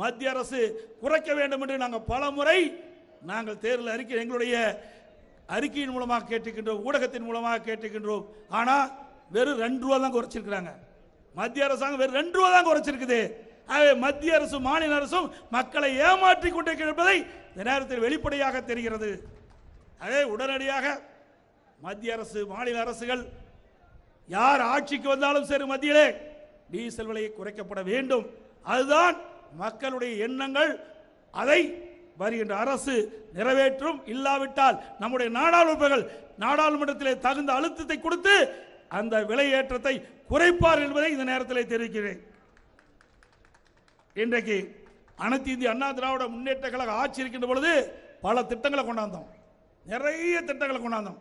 மத்திய அரசு குறைக்க வேண்டும் என்று நாங்கள் பல முறை தேர்தல் அறிக்கை எங்களுடைய அறிக்கையின் மூலமாக கேட்டுக்கின்றோம், ஊடகத்தின் மூலமாக கேட்டுக்கின்றோம். ஆனா வெறும் 2 ரூபா தான் குறைச்சிருக்கிறாங்க. மத்திய அரசாங்கம் வெறும் 2 ரூபா தான் குறைச்சிருக்குது. மத்திய அரசு மாநில அரசும் மக்களை ஏமாற்றி கொண்டிருப்பதை இந்த நேரத்தில் வெளிப்படையாக தெரிகிறது. உடனடியாக மத்திய அரசு மாநில அரசுகள் யார் ஆட்சிக்கு வந்தாலும் சரி மத்தியிலே டீசல் விலை குறைக்கப்பட வேண்டும். அதுதான் மக்களுடைய எண்ணங்கள். அதை வருகின்ற அரசு நிறைவேற்றும். இல்லாவிட்டால் நம்முடைய நாடாளுமன்றத்திலே தகுந்த அழுத்தத்தை கொடுத்து அந்த விலை ஏற்றத்தை குறைப்பார் என்பதை இந்த நேரத்தில் தெரிவிக்கிறேன். இன்றைக்கு அனைத்து இந்திய அண்ணா திராவிட முன்னேற்ற கழக ஆட்சி இருக்கின்ற பொழுது பல திட்டங்களை கொண்டாந்தோம், நிறைய திட்டங்களை கொண்டாந்தோம்.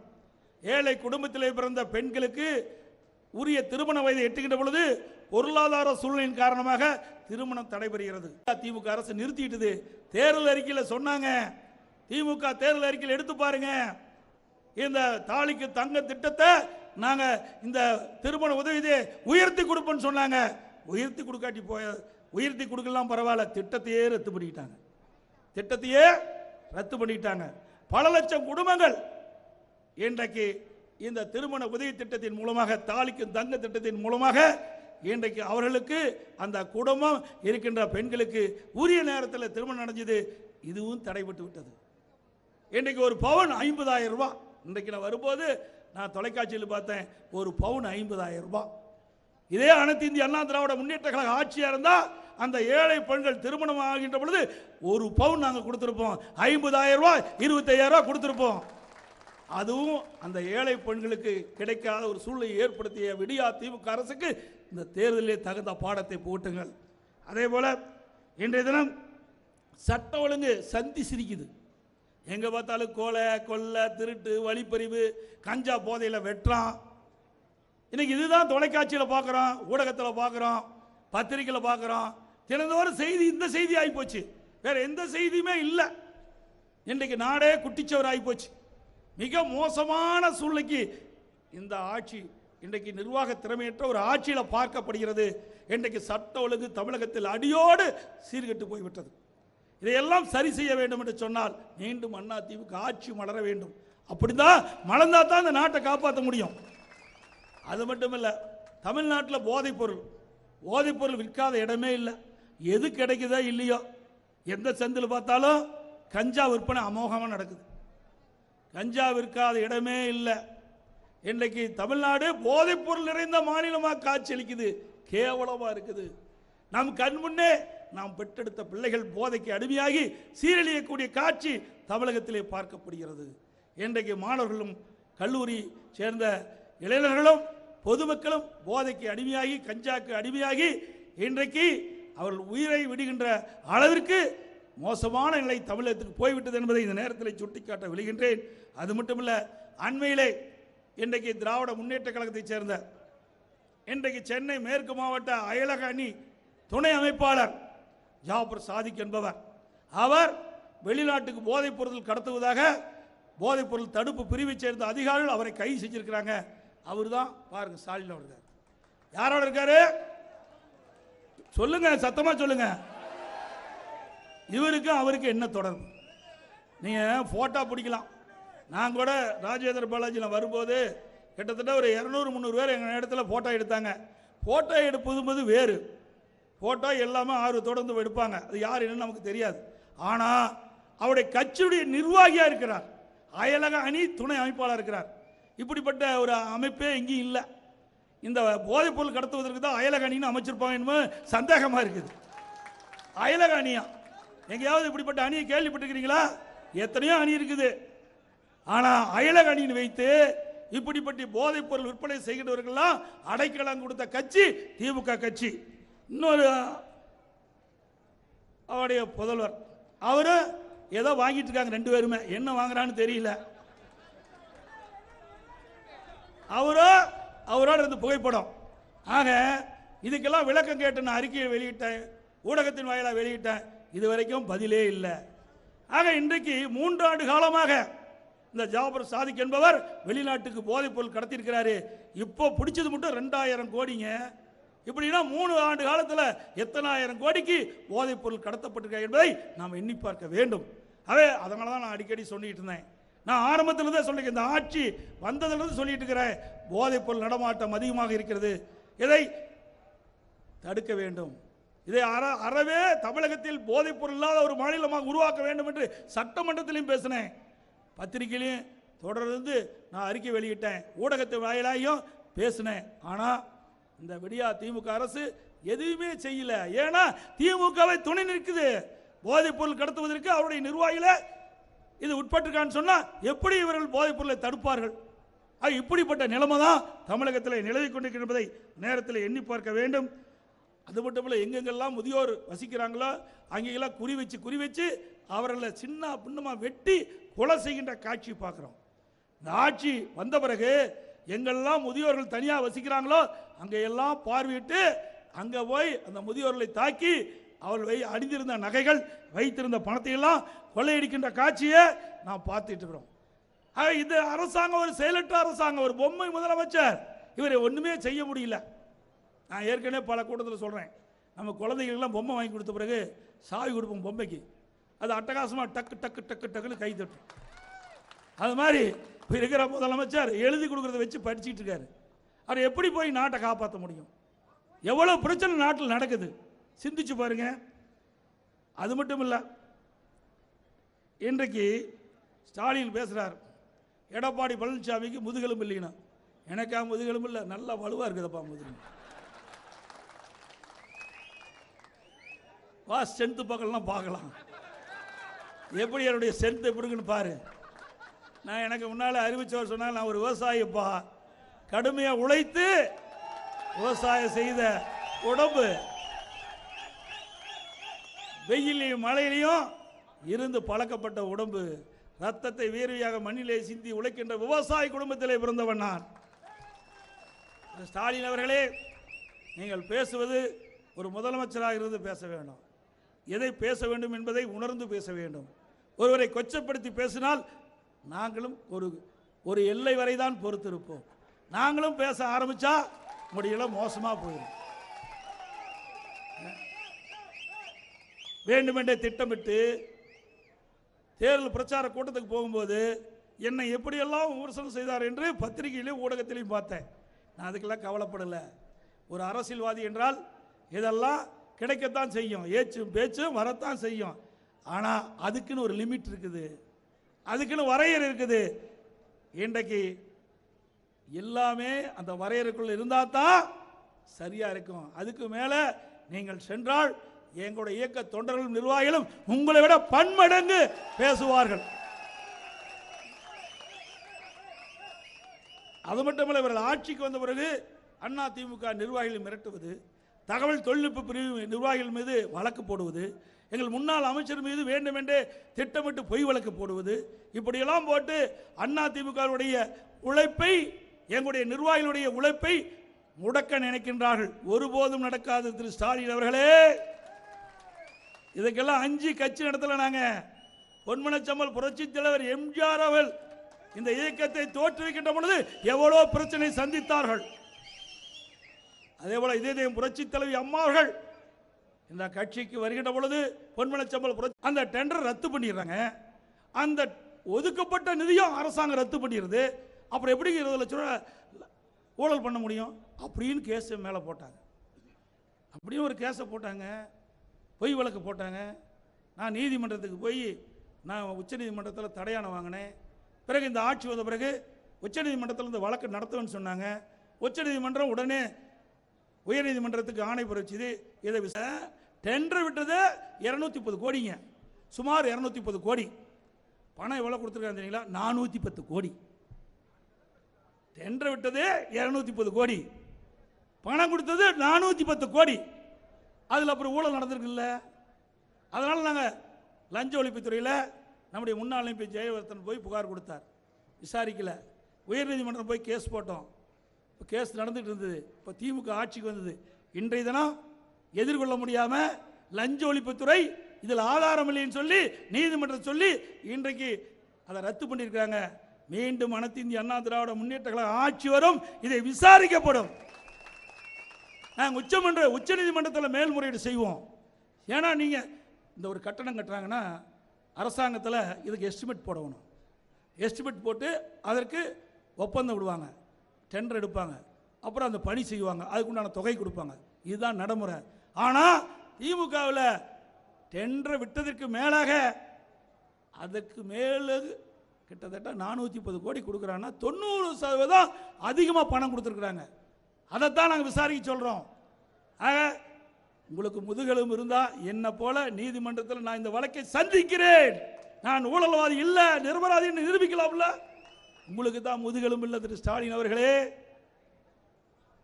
ஏழை குடும்பத்திலே பிறந்த பெண்களுக்கு உரிய திருமண வயதை எட்டுகின்ற பொழுது பொருளாதார சூழ்நிலையின் காரணமாக திருமணம் தடைபெறுகிறது. திமுக அரசு நிறுத்திட்டது. தேர்தல் அறிக்கையில் சொன்னாங்க, திமுக தேர்தல் அறிக்கையில் எடுத்து பாருங்க, இந்த தாலிக்கு தங்க திட்டத்தை நாங்க இந்த திருமண உதவியை உயர்த்தி கொடுப்போம்னு சொன்னாங்க. உயர்த்தி கொடுக்காட்டி உயர்த்தி கொடுக்கலாம் பரவாயில்ல, திட்டத்தையே ரத்து பண்ணிட்டாங்க. பல லட்சம் குடும்பங்கள் இன்றைக்கு இந்த திருமண உதவி திட்டத்தின் மூலமாக, தாலிக்கு தங்க திட்டத்தின் மூலமாக இன்றைக்கு அவர்களுக்கு அந்த குடும்பம் இருக்கின்ற பெண்களுக்கு உரிய நேரத்தில் திருமணம் நடந்தது. இதுவும் தடைபட்டு விட்டது. இன்றைக்கு ஒரு பவுன் 50,000 ரூபாய். இன்றைக்கு நான் வரும்போது நான் தொலைக்காட்சியில் பார்த்தேன், ஒரு பவுன் 50,000 ரூபாய். இதே அனைத்து இந்திய அண்ணா திராவிட முன்னேற்ற கழக ஆட்சியாக இருந்தால் அந்த ஏழை பெண்கள் திருமணம் ஆகின்ற பொழுது ஒரு பவுன் நாங்கள் கொடுத்துருப்போம். 50,000 ரூபாய் 25,000 ரூபாய் கொடுத்துருப்போம். அதுவும் அந்த ஏழை பெண்களுக்கு கிடைக்காத ஒரு சூழ்நிலையை ஏற்படுத்திய விடியா திமுக அரசுக்கு இந்த தேர்தலிலே தகுந்த பாடத்தை போட்டுங்கள். அதே போல இன்றைய தினம் சட்ட ஒழுங்கு சந்தி சிரிக்குது. எங்க பார்த்தாலும் கொலை, கொள்ளை, திருட்டு, வழிப்பறிவு, கஞ்சா போதையில் வெட்டுறான். இன்னைக்கு இதுதான் தொலைக்காட்சியில் பார்க்குறோம், ஊடகத்தில் பார்க்குறோம், பத்திரிகையில் பார்க்குறோம். தினந்தோறும் செய்தி இந்த செய்தி ஆகிப்போச்சு, வேற எந்த செய்தியுமே இல்லை. இன்றைக்கு நாடே குட்டிச்சவர் ஆகிப்போச்சு. மிக மோசமான சூழ்நிலைக்கு இந்த ஆட்சி இன்றைக்கு நிர்வாக திறமையற்ற ஒரு ஆட்சியில் பார்க்கப்படுகிறது. இன்றைக்கு சட்ட ஒழுங்கு தமிழகத்தில் அடியோடு சீர்கெட்டு போய்விட்டது. இதையெல்லாம் சரி செய்ய வேண்டும் என்று சொன்னால் மீண்டும் அதிமுக ஆட்சி மலர வேண்டும். அப்படிதான் மலர்ந்தா தான் இந்த நாட்டை காப்பாற்ற முடியும். அது மட்டுமில்லை, தமிழ்நாட்டில் போதைப்பொருள் விற்காத இடமே இல்லை. எது கிடைக்குதோ இல்லையோ, எந்த சந்தில் பார்த்தாலும் கஞ்சா விற்பனை அமோகமாக நடக்குது. கஞ்சா விற்காத இடமே இல்லை. இன்றைக்கு தமிழ்நாடு போதைப்பொருள் நிறைந்த மாநிலமாக காட்சியளிக்குது. கேவலமாக இருக்குது. நம் கண் முன்னே நாம் பெற்றெடுத்த பிள்ளைகள் போதைக்கு அடிமையாகி சீரழியக்கூடிய காட்சி தமிழகத்திலே பார்க்கப்படுகிறது. இன்றைக்கு மாணவர்களும் கல்லூரி சேர்ந்த இளைஞர்களும் பொதுமக்களும் போதைக்கு அடிமையாகி, கஞ்சாக்கு அடிமையாகி இன்றைக்கு அவர்கள் உயிரை விடுகின்ற அளவிற்கு மோசமான நிலை தமிழகத்துக்கு போய்விட்டது என்பதை இந்த நேரத்தில் சுட்டிக்காட்ட விழுகின்றேன். அது மட்டுமல்ல, அண்மையிலே இன்றைக்கு திராவிட முன்னேற்ற கழகத்தைச் சேர்ந்த இன்றைக்கு சென்னை மேற்கு மாவட்ட அயலக அணி துணை அமைப்பாளர் ஜாபர் சாதிக் என்பவர், அவர் வெளிநாட்டுக்கு போதைப் பொருள் கடத்துவதாக போதைப்பொருள் தடுப்பு பிரிவை சேர்ந்த அதிகாரிகள் அவரை கைது செஞ்சிருக்கிறாங்க. அவர் தான் பாருங்க, ஸ்டாலின் இருக்கார். யாரோட இருக்காரு சொல்லுங்க, சத்தமா சொல்லுங்க. இவருக்கு அவருக்கு என்ன தொடர்பு? நீங்க போட்டோ பிடிக்கலாம். நான் கூட ராஜேந்திர பாலாஜியில் வரும்போது கிட்டத்தட்ட ஒரு 200-300 பேர் எங்கள் இடத்துல போட்டோ எடுத்தாங்க. போட்டோ எடுப்பது வேறு, போட்டோ எல்லாமே தொடர்ந்து எடுப்பாங்க. அது யார் என்னன்னு நமக்கு தெரியாது. ஆனால் அவருடைய கட்சியுடைய நிர்வாகியாக இருக்கிறார், அயலக அணி துணை அமைப்பாளர் இருக்கிறார். இப்படிப்பட்ட ஒரு அமைப்பே இங்கேயும் இல்லை. இந்த போதைப் பொருள் கடத்துவதற்கு தான் அயலக அணின்னு அமைச்சிருப்பாங்க, சந்தேகமாக இருக்குது. அயலக அணியா? எங்கேயாவது இப்படிப்பட்ட அணியை கேள்விப்பட்டிருக்கிறீங்களா? எத்தனையோ அணி இருக்குது. ஆனால் அயலக அணின்னு வைத்து இப்படிப்பட்ட போதைப் பொருள் விற்பனை செய்கின்றவர்கள்லாம் அடைக்கலம் கொடுத்த கட்சி திமுக கட்சி. இன்னொரு அவருடைய புதல்வர், அவரு ஏதோ வாங்கிட்டு இருக்காங்க, 2 பேருமே என்ன வாங்குறான்னு தெரியல. அவரோட இருந்து புகைப்படம். ஆக இதுக்கெல்லாம் விளக்கம் கேட்டு நான் அறிக்கையை வெளியிட்டேன், ஊடகத்தின் வாயிலாக வெளியிட்டேன். இதுவரைக்கும் பதிலே இல்லை. ஆக இன்றைக்கு 3 ஆண்டு காலமாக இந்த ஜாபர் சாதிக் என்பவர் வெளிநாட்டுக்கு போதைப் பொருள் கடத்தியிருக்கிறாரு. இப்போ பிடிச்சது மட்டும் 2000 கோடிங்க. இப்படின்னா 3 ஆண்டு காலத்தில் எத்தனை ஆயிரம் கோடிக்கு போதைப் பொருள் கடத்தப்பட்டிருக்க என்பதை நாம் எண்ணி பார்க்க வேண்டும். அதனால தான் நான் அடிக்கடி சொல்லிட்டு இருந்தேன். நான் ஆரம்பத்தில் தான் சொல்லியிருக்கேன், இந்த ஆட்சி வந்ததிலிருந்து சொல்லிட்டு இருக்கிறேன், போதைப் பொருள் நடமாட்டம் அதிகமாக இருக்கிறது, இதை தடுக்க வேண்டும். இதை அறவே தமிழகத்தில் போதைப் பொருள் இல்லாத ஒரு மாநிலமாக உருவாக்க வேண்டும் என்று சட்டமன்றத்திலையும் பேசினேன், பத்திரிகையிலையும் தொடர்ந்து நான் அறிக்கை வெளியிட்டேன், ஊடகத்தின் வாயிலாகவும் பேசினேன். ஆனால் இந்த விடியா திமுக அரசு எதுவுமே செய்யல. ஏன்னா திமுகவை துணை நிற்குது. போதைப் பொருள் கடத்துவதற்கு அவருடைய நிர்வாகிகள இது உட்பட்டிருக்கான்னு சொன்னா எப்படி இவர்கள் போதைப் பொருளை தடுப்பார்கள்? இப்படிப்பட்ட நிலைமை தான் தமிழகத்தில் நிலவி கொண்டிருக்கிறது என்பதை நேரத்தில் எண்ணி பார்க்க வேண்டும். அது மட்டுமல்ல, எங்கெங்கெல்லாம் முதியோர் வசிக்கிறாங்களோ அங்கெல்லாம் குறி வச்சு அவர்களை சின்ன பின்னமாக வெட்டி கொலை செய்கின்ற காட்சி பார்க்குறோம். இந்த ஆட்சி வந்த பிறகு எங்கெல்லாம் முதியோர்கள் தனியாக வசிக்கிறாங்களோ அங்கெல்லாம் பார்வையிட்டு அங்கே போய் அந்த முதியோர்களை தாக்கி அவர்கள் அணிந்திருந்த நகைகள் வைத்திருந்த பணத்தை எல்லாம் கொள்ளையடிக்கின்ற காட்சியை நாம் பார்த்துட்டு இருக்கிறோம். இந்த அரசாங்கம் ஒரு செயலற்ற அரசாங்கம், ஒரு பொம்மை முதலமைச்சர். இவரை ஒன்றுமே செய்ய முடியல. நான் ஏற்கனவே பல கூட்டத்தில் சொல்கிறேன், நம்ம குழந்தைகளுக்கெல்லாம் பொம்மை வாங்கி கொடுத்த பிறகு சாவி கொடுப்போம் பொம்மைக்கு, அது அட்டகாசமாக டக்கு டக்கு டக்கு டக்குன்னு கை தட்டும். அது மாதிரி இப்போ இருக்கிற முதலமைச்சர் எழுதி கொடுக்குறத வச்சு படிச்சுட்டு இருக்காரு. அவர் எப்படி போய் நாட்டை காப்பாற்ற முடியும்? எவ்வளோ பிரச்சனை நாட்டில் நடக்குது சிந்திச்சு பாருங்க. அது மட்டும் இல்லை, இன்றைக்கு ஸ்டாலின் பேசுகிறார், எடப்பாடி பழனிசாமிக்கு முதுகெலும்பு இல்லைன்னா. எனக்கா முதுகெலும்பு இல்லை, நல்லா வலுவாக இருக்குதுப்பா முதுகெலும்பு. வா ஸ்ட்ரென்த்து பக்கம்லாம் பார்க்கலாம், எப்படி என்னுடைய ஸ்ட்ரென்த் எப்படி இருக்குன்னு பாரு. நான் எனக்கு முன்னால் அறிவிச்சவர் சொன்னால், நான் ஒரு விவசாயிப்பா, கடுமையாக உழைத்து விவசாயம் செய்த உடம்பு, வெயிலையும் மழையிலையும் இருந்து பழக்கப்பட்ட உடம்பு, ரத்தத்தை வேர்வையாக மண்ணிலே சிந்தி உழைக்கின்ற விவசாய குடும்பத்திலே பிறந்தவன் நான். ஸ்டாலின் அவர்களே, நீங்கள் பேசுவது ஒரு முதலமைச்சராக இருந்து பேச வேண்டும். எதை பேச வேண்டும் என்பதை உணர்ந்து பேச வேண்டும். ஒருவரை கொச்சப்படுத்தி பேசினால் நாங்களும் ஒரு எல்லை வரை தான் பொறுத்திருப்போம். நாங்களும் பேச ஆரம்பிச்சா முடியல, மோசமாக போயிடும். வேண்டுமென்றே திட்டமிட்டு தேர்தல் பிரச்சார கூட்டத்துக்கு போகும்போது என்னை எப்படியெல்லாம் விமர்சனம் செய்தார் என்று பத்திரிகையிலையும் ஊடகத்திலையும் பார்த்தேன். நான் அதுக்கெல்லாம் கவலைப்படலை. ஒரு அரசியல்வாதி என்றால் இதெல்லாம் கிடைக்கத்தான் செய்யும், ஏச்சும் பேச்சும் வரத்தான் செய்யும். ஆனால் அதுக்குன்னு ஒரு லிமிட் இருக்குது, அதுக்குன்னு வரையறை இருக்குது. இன்றைக்கு எல்லாமே அந்த வரையறைக்குள்ள இருந்தால் தான் சரியா இருக்கும். அதுக்கு மேலே நீங்கள் சென்றால் எங்களுடைய இயக்க தொண்டர்களும் நிர்வாகிகளும் உங்களை விட பன்மடங்கு பேசுவார்கள். அது மட்டுமல்ல, இவர்கள் ஆட்சிக்கு வந்த பிறகு அண்ணா திமுக நிர்வாகிகளை மிரட்டுவது, தகவல் தொழில்நுட்ப பிரிவு நிர்வாகிகள் மீது வழக்கு போடுவது, எங்கள் முன்னாள் அமைச்சர் மீது வேண்டுமென்றே திட்டமிட்டு பொய் வழக்கு போடுவது, இப்படியெல்லாம் போட்டு அண்ணா திமுகவுடைய உழைப்பை, எங்களுடைய நிர்வாகிகளுடைய உழைப்பை முடக்க நினைக்கின்றார்கள். ஒருபோதும் நடக்காது திரு ஸ்டாலின் அவர்களே. இதுக்கெல்லாம் அஞ்சு கட்சி நடத்தல. நாங்க பொன்மனச்சம்பல் புரட்சி தலைவர் எம்ஜிஆர் அவர்கள் இந்த இயக்கத்தை தோற்றுவிக்கின்ற பொழுது எவ்வளவு பிரச்சனை சந்தித்தார்கள். அதே போல இதே புரட்சி தலைவி அம்மா அவர்கள் இந்த கட்சிக்கு வருகின்ற பொழுது பொன்மனச்சம்பல் அந்த டெண்டர் ரத்து பண்ணிடுறாங்க. அந்த ஒதுக்கப்பட்ட நிதியும் அரசாங்கம் ரத்து பண்ணிடுது. அப்புறம் எப்படி 20 லட்சம் ரூபாய் ஊழல் பண்ண முடியும் அப்படின்னு கேஸ் மேலே போட்டாங்க. அப்படியும் ஒரு கேஸை போட்டாங்க, பொய் வழக்கு போட்டாங்க. நான் நீதிமன்றத்துக்கு போய் நான் உச்சநீதிமன்றத்தில் தடையான வாங்கினேன். பிறகு இந்த ஆட்சி வந்த பிறகு உச்சநீதிமன்றத்தில் இந்த வழக்கு நடத்துவேன்னு சொன்னாங்க. உச்சநீதிமன்றம் உடனே உயர்நீதிமன்றத்துக்கு ஆணை பிறப்பிச்சது. இதை டெண்டர் விட்டது 230 கோடிங்க, சுமார் 230 கோடி. பணம் எவ்வளோ கொடுத்துருக்காங்க தெரியுங்களா? 410 கோடி. டெண்டர் விட்டது 230 கோடி, பணம் கொடுத்தது 410 கோடி. அதில் அப்புறம் ஊழல் நடந்திருக்குல்ல. அதனால் நாங்கள் லஞ்ச ஒழிப்புத்துறையில் நம்முடைய முன்னாள் எம்பி ஜெயவர்தன் போய் புகார் கொடுத்தார், விசாரிக்கல. உயர்நீதிமன்றம் போய் கேஸ் போட்டோம். இப்போ கேஸ் நடந்துட்டு இருந்தது. இப்போ திமுக ஆட்சிக்கு வந்தது. இன்றைய தினம் எதிர்கொள்ள முடியாமல் லஞ்ச ஒழிப்புத்துறை இதில் ஆதாரம் இல்லைன்னு சொல்லி நீதிமன்றம் சொல்லி இன்றைக்கு அதை ரத்து பண்ணியிருக்காங்க. மீண்டும் அனைத்து இந்திய அண்ணா திராவிட முன்னேற்ற கழக ஆட்சி வரும், இதை விசாரிக்கப்படும். நாங்கள் உச்சநீதிமன்றத்தில் மேல்முறையீடு செய்வோம். ஏன்னா நீங்கள் இந்த ஒரு கட்டணம் கட்டுறாங்கன்னா அரசாங்கத்தில் இதுக்கு எஸ்டிமேட் போடணும். எஸ்டிமேட் போட்டு அதற்கு ஒப்பந்தம் விடுவாங்க, டெண்டர் எடுப்பாங்க, அப்புறம் அந்த பணி செய்வாங்க, அதுக்குண்டான தொகை கொடுப்பாங்க. இதுதான் நடைமுறை. ஆனால் திமுகவில் டெண்டர் விட்டதற்கு மேலாக அதற்கு மேலே கிட்டத்தட்ட 410 கோடி கொடுக்குறாங்கன்னா 90% அதிகமாக பணம் கொடுத்துருக்குறாங்க. அதைத்தான் நாங்கள் விசாரிக்க சொல்கிறோம். ஆக உங்களுக்கு முதுகெலும்பு இருந்தால் என்ன போல நீதிமன்றத்தில் நான் இந்த வழக்கை சந்திக்கிறேன், நான் ஊழல்வாதி இல்லை நிரபராதின்னு நிரூபிக்கலாம்ல. உங்களுக்கு தான் முதுகெலும்பு இல்லை திரு ஸ்டாலின் அவர்களே.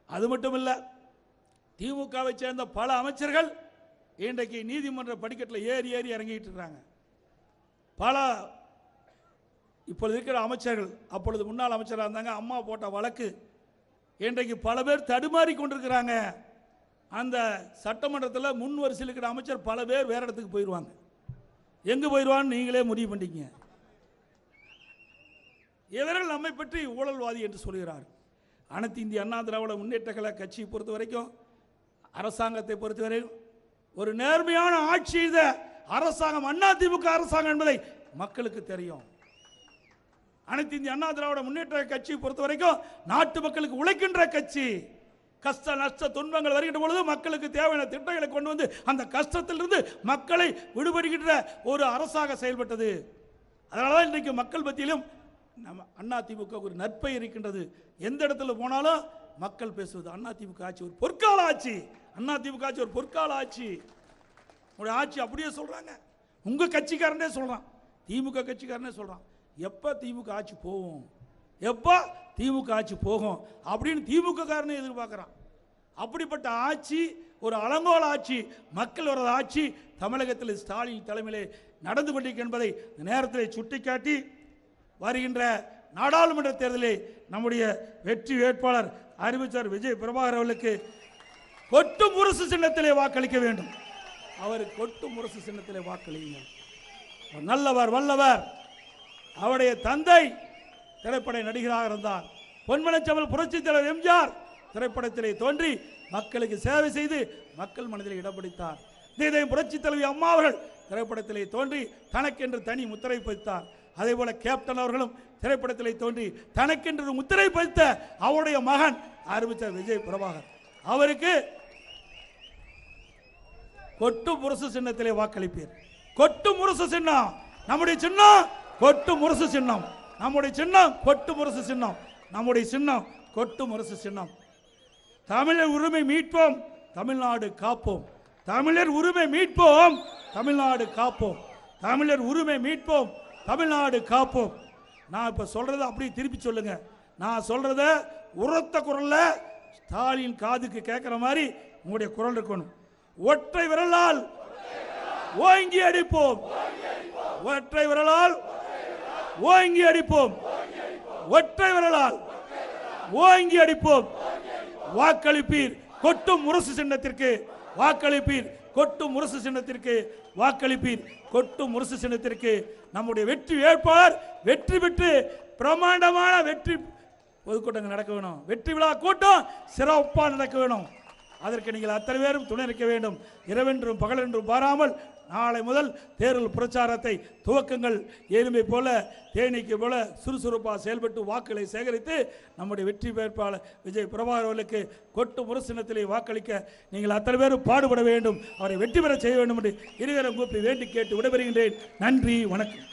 அது மட்டும் இல்லை, திமுகவை சேர்ந்த பல அமைச்சர்கள் இன்றைக்கு நீதிமன்ற படிக்கட்டில் ஏறி ஏறி இறங்கிட்டு இருக்காங்க. பல இப்பொழுது இருக்கிற அமைச்சர்கள், அப்பொழுது முன்னாள் அமைச்சராக இருந்தாங்க, அம்மா போட்ட வழக்கு இன்றைக்கு பல பேர் தடுமாறி கொண்டிருக்கிறாங்க. அந்த சட்டமன்றத்தில் முன் வரிசையில் இருக்கிற அமைச்சர் பல பேர் வேற இடத்துக்கு போயிடுவாங்க. எங்கே போயிடுவான்னு நீங்களே முடிவு பண்ணிக்கங்க. இவர்கள் நம்மை பற்றி ஊழல்வாதி என்று சொல்கிறார். அனைத்து இந்திய அண்ணா திராவிட முன்னேற்ற கழக கட்சியை பொறுத்த வரைக்கும், அரசாங்கத்தை பொறுத்தவரைக்கும் ஒரு நேர்மையான ஆட்சி செய்த அரசாங்கம் அதிமுக அரசாங்கம் என்பதை மக்களுக்கு தெரியும். அனைத்து இந்திய அண்ணா திராவிட முன்னேற்ற கட்சியை பொறுத்த வரைக்கும் நாட்டு மக்களுக்கு உழைக்கின்ற கட்சி. கஷ்ட நஷ்ட துன்பங்கள் வருகின்ற பொழுது மக்களுக்கு தேவையான திட்டங்களை கொண்டு வந்து அந்த கஷ்டத்திலிருந்து மக்களை விடுபடுகின்ற ஒரு அரசாக செயல்பட்டது. அதனால இன்றைக்கு மக்கள் மத்தியிலும் நம்ம அதிமுக ஒரு நற்பெயர் இருக்கின்றது. எந்த இடத்துல போனாலும் மக்கள் பேசுவது அதிமுக ஆட்சி ஒரு பொற்கால ஆட்சி, அதிமுக ஆட்சி ஒரு பொற்கால ஆட்சி. உங்களுடைய ஆட்சி அப்படியே சொல்றாங்க. உங்க கட்சிக்காரனே சொல்றான், திமுக கட்சிக்காரனே சொல்றான், எப்ப திமுக ஆட்சி போகும், எப்ப திமுக ஆட்சி போகும் அப்படின்னு திமுக காரனே எதிர்பார்க்கிறான். அப்படிப்பட்ட ஆட்சி ஒரு அலங்கோல ஆட்சி, மக்கள் வர ஆட்சி தமிழகத்தில் ஸ்டாலின் தலைமையிலே நடந்து கொண்டிருக்கிறது என்பதை நேரத்தில் சுட்டிக்காட்டி, வருகின்ற நாடாளுமன்ற தேர்தலில் நம்முடைய வெற்றி வேட்பாளர் அறிவிச்சார் விஜய் பிரபாகர் அவர்களுக்கு கொட்டு முரசு சின்னத்திலே வாக்களிக்க வேண்டும். அவர் கொட்டு முரசு சின்னத்திலே வாக்களிங்க. நல்லவர் வல்லவர். அவருடைய தந்தை திரைப்பட நடிகராக இருந்தார். பொன்மனச்செம்மல் புரட்சித் தலைவர் எம்ஜிஆர் திரைப்படத்திலே தோன்றி மக்களுக்கு சேவை செய்து மக்கள் மனதில் இடம் பிடித்தார். இதே புரட்சித் தலைவி அம்மா அவர்கள் திரைப்படத்திலே தோன்றி தனக்கென்று தனி முத்திரை பதித்தார். அதே போல கேப்டன் அவர்களும் திரைப்படத்திலே தோன்றி தனக்கென்று முத்திரை பதித்த அவருடைய மகன் அறிவிச்சார் விஜய் பிரபாகர். அவருக்கு கொட்டு முரசு சின்னத்திலே வாக்களிப்பீர். கொட்டு முரசு சின்னம் நம்முடைய சின்னம், கொட்டு முரசு சின்னம் நம்முடைய சின்னம், கொட்டு முரசு சின்னம் நம்முடைய சின்னம், கொட்டு முரசு சின்னம். தமிழர் உரிமை மீட்போம், தமிழ்நாடு காப்போம். தமிழர் உரிமை மீட்போம், தமிழ்நாடு காப்போம். தமிழர் உரிமை மீட்போம், தமிழ்நாடு காப்போம். நான் இப்ப சொல்றதை அப்படியே திருப்பி சொல்லுங்க. நான் சொல்றத உரத்த குரல்ல ஸ்டாலின் காதுக்கு கேட்கிற மாதிரி உங்களுடைய குரல் இருக்கணும். ஒற்றை விரலால் ஓங்கி அடிப்போம், ஒற்றை விரலால் ஓங்கி அடிப்போம், ஒற்றை விரலால் ஓங்கி அடிப்போம். வாக்களிப்பீர் கொட்டு முரசு சின்னத்திற்கு, வாக்களிப்பீர் கொட்டு முரசு சின்னத்திற்கு, வாக்களிப்பீர் கொட்டு முரசு சின்னத்திற்கு. நம்முடைய வெற்றி வேட்பாளர் வெற்றி பெற்று பிரமாண்டமான வெற்றி பொதுக்கூட்டங்கள் நடக்க வேணும். வெற்றி விழா கூட்டம் சிறப்பாக நடக்க வேணும். அதற்கு நீங்கள் அத்தனை பேரும் துணை நிற்க வேண்டும். இரவென்றும் பகலென்றும் பாராமல் நாளை முதல் தேர்தல் பிரச்சாரத்தை துவக்கங்கள். எருமை போல தேனீக்கு போல சுறுசுறுப்பாக செயல்பட்டு வாக்குகளை சேகரித்து நம்முடைய வெற்றி வேட்பாளர் விஜய் பிரபாகர் அவர்களுக்கு கொட்டு முரசினத்திலே வாக்களிக்க நீங்கள் அத்தனை பேரும் பாடுபட வேண்டும். அவரை வெற்றி பெற செய்ய வேண்டும் என்று இருவரும் கூப்பி வேண்டி கேட்டு விடைபெறுகின்றேன். நன்றி, வணக்கம்.